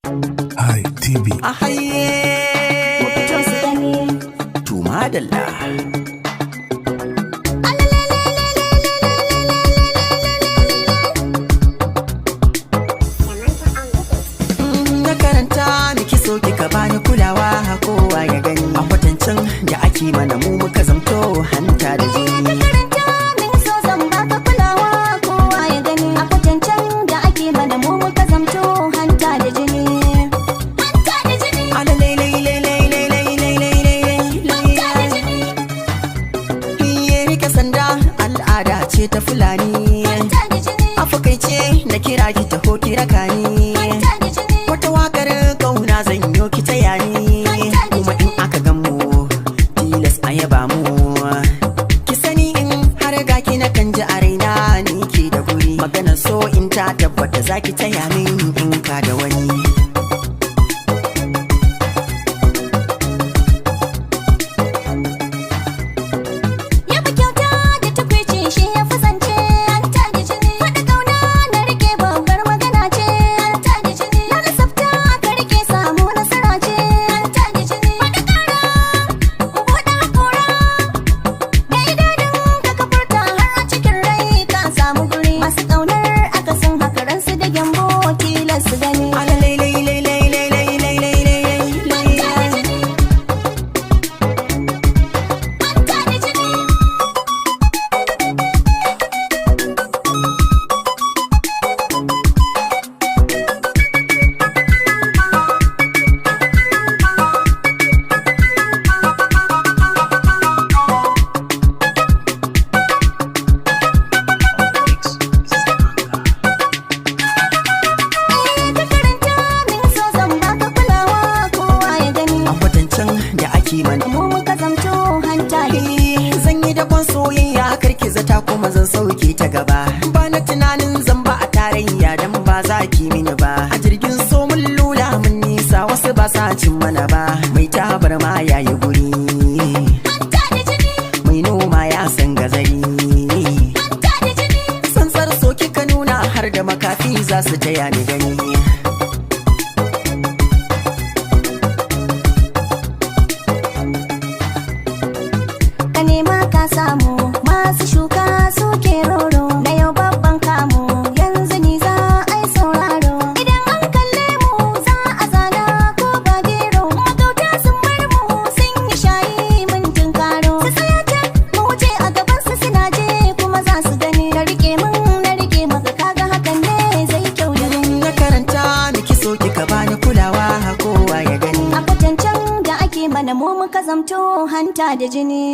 Hi TV. A haye Mafito su gani. Tuma dalla. Na karanta miki so kika bani kulawa kowa ya gani. A kwatancin da ake mana mu muka zamto hanta da jini. Al'ada ce ta Fulani, a fakaice na kira ki taho ki raka ni. Wata wakar kauna zan yo ki taya ni, kuma in aka gan mu tilas a yaba mu. Ki sani in har ga ki na kan ji a raina ni ke da guri. Magana so in ta tabbata za ki taya min in ka da wani. Mu muka zamto hanta zan yi dakon soyayya karki zata kuma zan sauke ta gaba. Ba na tunanin zan ba a tarayya dan ba za ki mini ba. A jirgin so mun lula mun nisa wasu ba sa cin mana ba. Mai tabar ma yayi guri, mai noma ya san gazari. Sansar so kika nuna har da makafi za su taya ni gani. ka nema ka samu, masu shuka suke roro. Na yau babban kamu, yanzu ni za a yi sauraro. Idan an kalle mu za a zana ko ba gero. Magauta sun bar mu sun yi shayi mun tunkaro. Su tsaya ta mu wuce a gaban su suna je kuma za su gani. Na rike maka kaga hakan ne zai kyau da ni. Na karanta miki so kika bani kulawa kowa ya gani. A kwatancen da ake mana mu muka zamto hanta da jini.